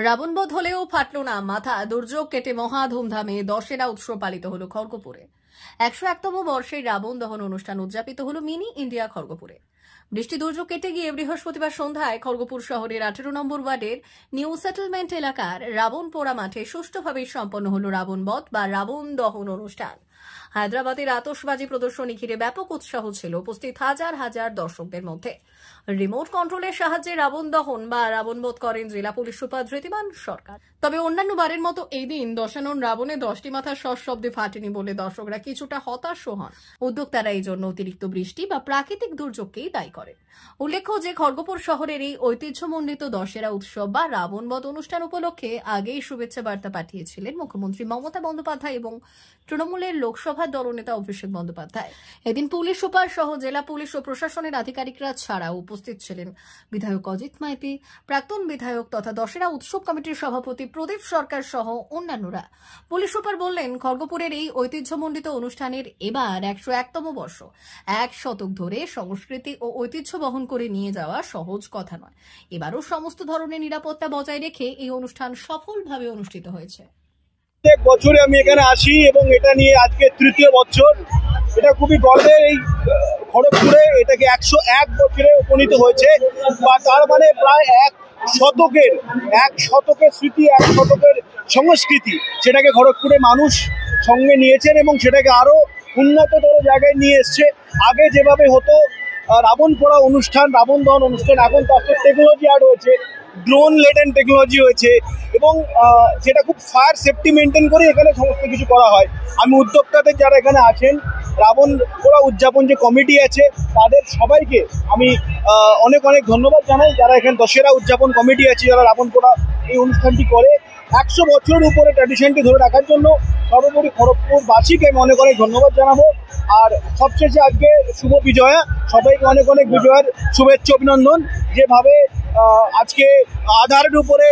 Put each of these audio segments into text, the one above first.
রাবণবধ হলেও ফাটল না মাথা। দুর্যোগ কেটে মহা ধুমধামে দশেরা উৎসব পালিত হলো খড়গপুরে। 101তম বর্ষের রাবণ দহন অনুষ্ঠান উদযাপিত হলো মিনি ইন্ডিয়া খড়গপুরে। বৃষ্টি দুর্যোগ কেটে গিয়ে বৃহস্পতিবার সন্ধ্যায় খড়গপুর শহরের 18 নম্বর ওয়ার্ডের নিউ সেটেলমেন্ট এলাকার রাবণ পোড়া মাঠে সুষ্ঠুভাবে সম্পন্ন হলো রাবণবধ বা রাবণ দহন অনুষ্ঠান। হায়দ্রাবাদের আতশবাজি প্রদর্শনী ঘিরে ব্যাপক উৎসাহ ছিল উপস্থিত হাজার হাজার দর্শকদের মধ্যে। রিমোট কন্ট্রোলের সাহায্যে রাবণ দহন বা রাবণবধ করেন জেলা পুলিশ সুপার ধৃতিমান সরকার। তবে অন্যান্য বারের মতো এই দিন দশানন রাবণে 10টি মাথা সশব্দে ফাটেনি বলে দর্শকরা কিছুটা হতাশ হন। উদ্যোক্তারা এই জন্য অতিরিক্ত বৃষ্টি বা প্রাকৃতিক দুর্যোগকেই দায়ী করেন। উল্লেখ্য যে খড়গপুর শহরের এই ঐতিহ্যমণ্ডিত দশেরা উৎসব বা রাবণবধ অনুষ্ঠান উপলক্ষে আগেই শুভেচ্ছা বার্তা পাঠিয়েছিলেন মুখ্যমন্ত্রী মমতা বন্দ্যোপাধ্যায় এবং তৃণমূলের লোকসভা দলনেতা অভিষেক বন্দ্যোপাধ্যায়। এদিন পুলিশ সুপার সহ জেলা পুলিশ ও প্রশাসনের আধিকারিকরা ছাড়াও উপস্থিত ছিলেন বিধায়ক অজিত মাইতি, প্রাক্তন বিধায়ক তথা দশেরা উৎসব কমিটির সভাপতি প্রদীপ সরকার সহ অন্যান্যরা। পুলিশ সুপার বললেন, খড়গপুরের এই ঐতিহ্যমণ্ডিত অনুষ্ঠানের এবার 101তম বর্ষ। 1 শতক ধরে সংস্কৃতি ও ঐতিহ্য বহন করে নিয়ে যাওয়া সহজ কথা নয়। এবারও সমস্ত ধরনের নিরাপত্তা বজায় রেখে এই অনুষ্ঠান সফলভাবে অনুষ্ঠিত হয়েছে। প্রত্যেক বছরে আমি এখানে আসি এবং এটা নিয়ে আজকে তৃতীয় বছর। এটা খুবই গর্বের। এই খড়গপুরে এটাকে 101 বছরে উপনীত হয়েছে, বা তার মানে প্রায় 1 শতকের স্মৃতি, 1 শতকের সংস্কৃতি, সেটাকে খড়গপুরে মানুষ সঙ্গে নিয়েছেন এবং সেটাকে আরো উন্নততর জায়গায় নিয়ে এসছে। আগে যেভাবে হতো রাবণ পোড়া অনুষ্ঠান, রাবণ দহন অনুষ্ঠান, এখন তার সাথে টেকনোলজি অ্যাড হয়েছে, ড্রোন লেডেন টেকনোলজি হয়েছে এবং সেটা খুব ফায়ার সেফটি মেনটেন করে এখানে সমস্ত কিছু করা হয়। আমি উদ্যোক্তাদের যারা এখানে আছেন, রাবণ পোড়া উদযাপন যে কমিটি আছে, তাদের সবাইকে আমি অনেক অনেক ধন্যবাদ জানাই। যারা এখানে দশেরা উদযাপন কমিটি আছে, যারা রাবণ পোড়া এই অনুষ্ঠানটি করে 100 বছরের উপরে ট্র্যাডিশনটি ধরে রাখার জন্য সর্বোপরি খড়গপুরবাসীকে আমি অনেক অনেক ধন্যবাদ জানাবো। আর সবশেষে আজকে শুভ বিজয়া, সবাইকে অনেক অনেক বিজয়ের শুভেচ্ছা, অভিনন্দন। যেভাবে আজকে আধারের উপরে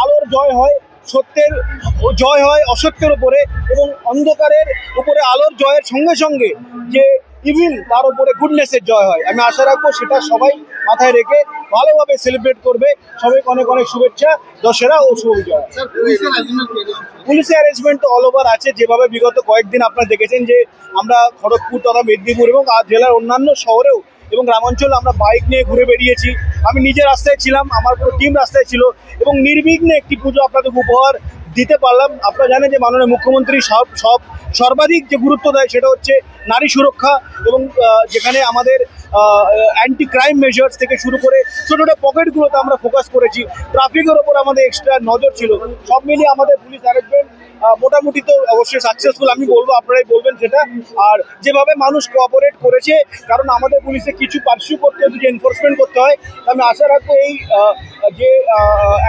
আলোর জয় হয়, সত্যের জয় হয় অসত্যের উপরে, এবং অন্ধকারের উপরে আলোর জয়ের সঙ্গে সঙ্গে যে ইভিল, তার উপরে গুডনেসের জয় হয়। আমি আশা রাখবো সেটা সবাই মাথায় রেখে ভালোভাবে সেলিব্রেট করবে। সবাইকে অনেক অনেক শুভেচ্ছা, দশেরা ও শুভ বিজয়। পুলিশের অ্যারেঞ্জমেন্ট তো অল ওভার আছে। যেভাবে বিগত কয়েকদিন আপনারা দেখেছেন যে আমরা খড়গপুর তথা মেদিনীপুর এবং জেলার অন্যান্য শহরেও এবং গ্রামাঞ্চলে আমরা বাইক নিয়ে ঘুরে বেরিয়েছি। আমি নিজে রাস্তায় ছিলাম, আমার পুরো টিম রাস্তায় ছিল এবং নির্বিঘ্নে একটি পুজো আপনাদের উপহার দিতে পারলাম। আপনারা জানেন যে মাননীয় মুখ্যমন্ত্রী সর্বাধিক যে গুরুত্ব দেয় সেটা হচ্ছে নারী সুরক্ষা, এবং যেখানে আমাদের অ্যান্টি ক্রাইম মেজার্স থেকে শুরু করে ছোটো ছোটো পকেটগুলোতে আমরা ফোকাস করেছি। ট্রাফিকের ওপর আমাদের এক্সট্রা নজর ছিল। সব মিলিয়ে আমাদের পুলিশ অ্যারেঞ্জমেন্ট মোটামুটি তো অবশ্যই সাকসেসফুল আমি বলবো, আপনারাই বলবেন সেটা। আর যেভাবে মানুষ কোঅপারেট করেছে, কারণ আমাদের পুলিশে কিছু পার্সিউ করতে হয়, কিছু এনফোর্সমেন্ট করতে হয়। আমি আশা রাখবো এই যে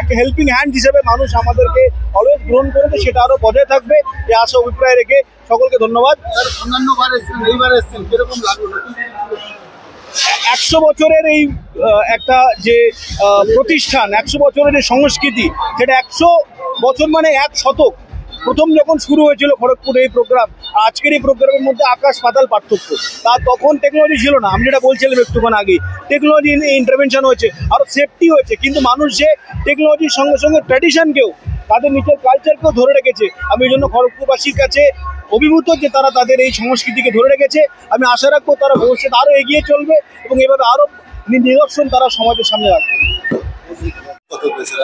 একটা হেল্পিং হ্যান্ড হিসেবে মানুষ আমাদেরকে অলওয়েজ গ্রহণ করেছে, সেটা আরও বজায় থাকবে এই আশা অভিপ্রায় রেখে সকলকে ধন্যবাদ। অন্যান্য বার এসেছেন, এইবার এসেছেন, কিরকম লাগলো? 100 বছরের এই একটা যে প্রতিষ্ঠান, 100 বছরের যে সংস্কৃতি, সেটা 100 বছর মানে 1 শতক। প্রথম যখন শুরু হয়েছিল খড়গপুরে এই প্রোগ্রাম, আজকের এই প্রোগ্রামের মধ্যে আকাশ পাতাল পার্থক্য। তখন টেকনোলজি ছিল না, আমি যেটা বলছিলাম একটুক্ষণ আগে, টেকনোলজি ইন্টারভেনশন হয়েছে, আরও সেফটি হয়েছে, কিন্তু মানুষ যে টেকনোলজির সঙ্গে সঙ্গে ট্র্যাডিশনকেও, তাদের নিজের কালচারকেও ধরে রেখেছে। আমি এই জন্য খড়গপুরবাসীর কাছে অভিভূত যে তারা তাদের এই সংস্কৃতিকে ধরে রেখেছে। আমি আশা রাখবো তারা ভবিষ্যতে আরও এগিয়ে চলবে এবং এভাবে আরও নিদর্শন তারা সমাজের সামনে রাখবে।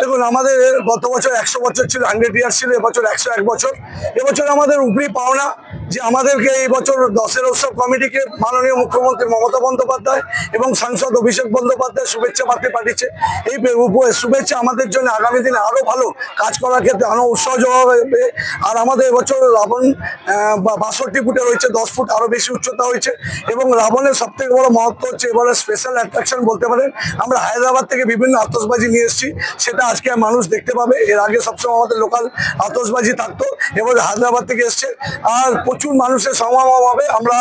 দেখুন, আমাদের গত বছর 100 বছর ছিল, 100 ইয়ার্স ছিল, এবছর 101 বছর। এবছর আমাদের উপরি পাওনা যে আমাদেরকে এই বছর দশেরা উৎসব কমিটিকে মাননীয় মুখ্যমন্ত্রী মমতা বন্দ্যোপাধ্যায় এবং সাংসদ অভিষেক বন্দ্যোপাধ্যায় শুভেচ্ছা বার্তা পাঠিয়েছে। এই শুভেচ্ছা আমাদের জন্য আগামী দিনে আরও ভালো কাজ করার ক্ষেত্রে আরও উৎসাহ যোগাবে। আর আমাদের এবছর রাবণ 62 ফুটে রয়েছে, 10 ফুট আরও বেশি উচ্চতা হয়েছে। এবং রাবণের সবথেকে বড় মহত্ব হচ্ছে, এবারে স্পেশাল অ্যাট্রাকশন বলতে পারেন, আমরা হায়দ্রাবাদ থেকে বিভিন্ন আতশবাজি নিয়ে এসেছি, সেটা আজকে মানুষ দেখতে পাবে। এর আগে সবসময় আমাদের লোকাল আতশবাজি থাকতো, এবারে হায়দ্রাবাদ থেকে এসছে। আর প্রচুর মানুষের সমাগম হবে। আমরা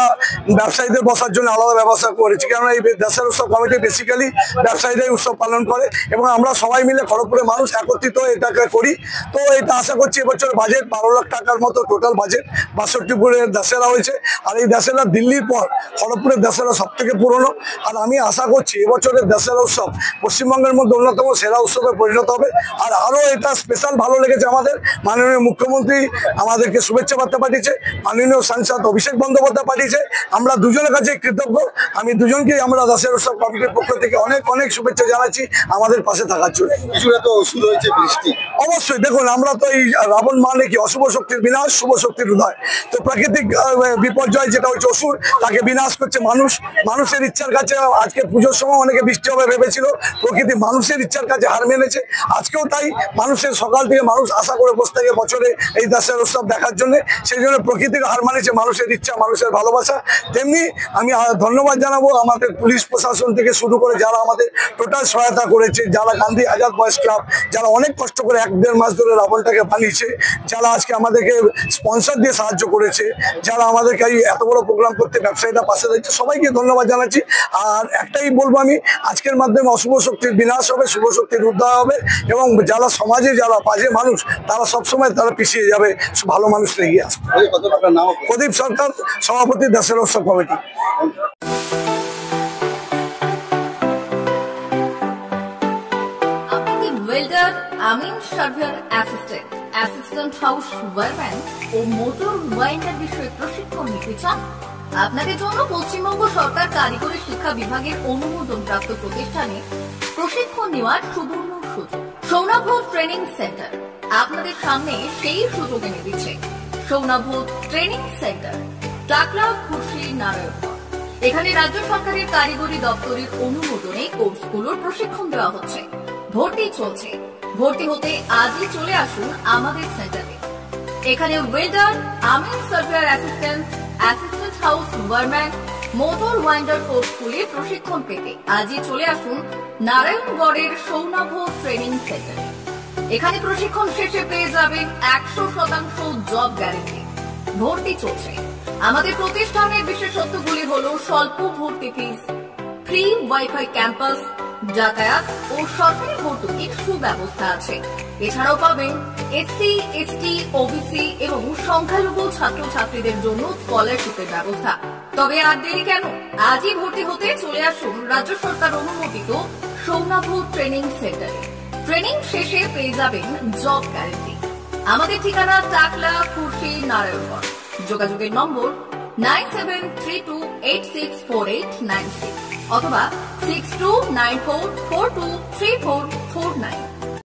ব্যবসায়ীদের বসার জন্য আলাদা ব্যবস্থা করেছি, কারণ এই দশেরা উৎসব কমিটি বেসিক্যালি ব্যবসায়ীরাই উৎসব পালন করে এবং আমরা সবাই মিলে খড়গপুরের মানুষ একত্রিত হয়ে এটাকে করি। তো এটা আশা করছি এবছর বাজেট 12 লাখ টাকার মতো টোটাল বাজেট। 62 ফুটের দশেরা হয়েছে। আর এই দশেরা দিল্লির পর খড়গপুরের দশেরা সব থেকে পুরনো। আর আমি আশা করছি এবছরের দশেরা উৎসব পশ্চিমবঙ্গের মধ্যে অন্যতম সেরা উৎসব উৎসবে পরিণত হবে। আর আরো এটা স্পেশাল ভালো লেগেছে আমাদের, মাননীয় মুখ্যমন্ত্রী আমাদেরকে শুভেচ্ছা বার্তা পাঠিয়েছে, মাননীয় সাংসদ অভিষেক বন্দ্যোপাধ্যায় পাঠিয়েছে। আমরা দুজনের কাছে কৃতজ্ঞ। আমি দুজনকেই আমরা দশেরা উৎসব কমিটির পক্ষ থেকে অনেক অনেক শুভেচ্ছা জানাচ্ছি আমাদের পাশে থাকার জন্য। কিছুটা তো ওষুধ হয়েছে বৃষ্টি, অবশ্যই দেখুন, আমরা তো এই রাবণ মানে কি অশুভ শক্তির বিনাশ, শুভ শক্তির উদয়। তো প্রাকৃতিক বিপর্যয় যেটা হচ্ছে অসুর, তাকে বিনাশ করছে মানুষ। মানুষের ইচ্ছার কাছে আজকে পুজোর সময় অনেকে বৃষ্টি হবে ভেবেছিল, প্রকৃতি মানুষের ইচ্ছার কাছে হার মেনেছে। আজকেও তাই, মানুষের সকাল থেকে মানুষ আশা করে বসে থাকে বছরে এই দশেরা উৎসব দেখার জন্য। সেই জন্য প্রকৃতির হার মানেছে মানুষের ইচ্ছা, মানুষের ভালোবাসা। তেমনি আমি ধন্যবাদ জানাবো আমাদের পুলিশ প্রশাসন থেকে শুরু করে যারা আমাদের টোটাল সহায়তা করেছে, যারা গান্ধী আজাদ বয়েজ ক্লাব, যারা অনেক কষ্ট করে 1-1.5 মাস ধরে রাবণটাকে বানিয়েছে, যারা আজকে আমাদেরকে স্পন্সর দিয়ে সাহায্য করেছে, যারা আমাদেরকে এই এত বড় প্রোগ্রাম করতে ব্যবসায়ীরা পাশে দিচ্ছে, সবাইকে ধন্যবাদ জানাচ্ছি। আর একটাই বলবো আমি, আজকের মাধ্যমে অশুভ শক্তির বিনাশ হবে, শুভ শক্তির উদ্ধার হবে, এবং যারা সমাজে যারা বাজে মানুষ তারা সবসময় তারা পিছিয়ে যাবে, ভালো মানুষ এগিয়ে আসবে। প্রদীপ সরকার, সভাপতি, দশেরা উৎসব কমিটি। ওয়েল্ডার, আমিন surveyor assistant, assistant house wireman ও মোটর ওয়াইন্ডার বিষয়ে প্রশিক্ষণ নিতে চান? আপনাদের জন্য পশ্চিমবঙ্গ সরকার কারিগরি শিক্ষা বিভাগের অনুমোদন প্রাপ্ত প্রতিষ্ঠানে প্রশিক্ষণ নেওয়ার সুবর্ণ সুযোগ। সৌনাভ ট্রেনিং সেন্টার আপনাদের সামনে সেই সুযোগ এনে দিচ্ছে। সৌনাভ ট্রেনিং সেন্টার, টাকলা, খুশি, নারায়ণগড়। এখানে রাজ্য সরকারের কারিগরি দপ্তরের অনুমোদনে কোর্সগুলোর প্রশিক্ষণ দেওয়া হচ্ছে। ভর্তি চলছে। ভর্তি হতে আজই চলে আসুন আমাদের সেন্টারে। এখানে ওয়েল্ডার, আমিন surveyor assistant, assistant house wireman, motor winder কোর্সগুলি প্রশিক্ষণ পেতে আজই চলে আসুন নারায়ণগড়ের সৌনাভ ট্রেনিং সেন্টারে। এখানে প্রশিক্ষণ শেষে পেয়ে যাবেন 100% জব গ্যারান্টি। ভর্তি চলছে। আমাদের প্রতিষ্ঠানের বিশেষত্বগুলি হলো স্বল্প ভর্তি ফিস, ফ্রি ওয়াইফাই ক্যাম্পাস, যাতায়াত ও সরকারি ভর্তুকির সুব্যবস্থা আছে। এছাড়াও পাবেন এসসি, এসটি, ওবিসি এবং সংখ্যালঘু ছাত্রছাত্রীদের জন্য স্কলারশিপের ব্যবস্থা। তবে আর দেরি কেন, আজই ভর্তি হতে চলে আসুন রাজ্য সরকার অনুমোদিত সৌনাভ ট্রেনিং সেন্টারে। ট্রেনিং শেষে পেয়ে যাবেন জব গ্যারান্টি। আমাদের ঠিকানা টাকলা, খুশি, নারায়ণগড়। যোগাযোগের নম্বর 9732864896 অথবা 6294423449।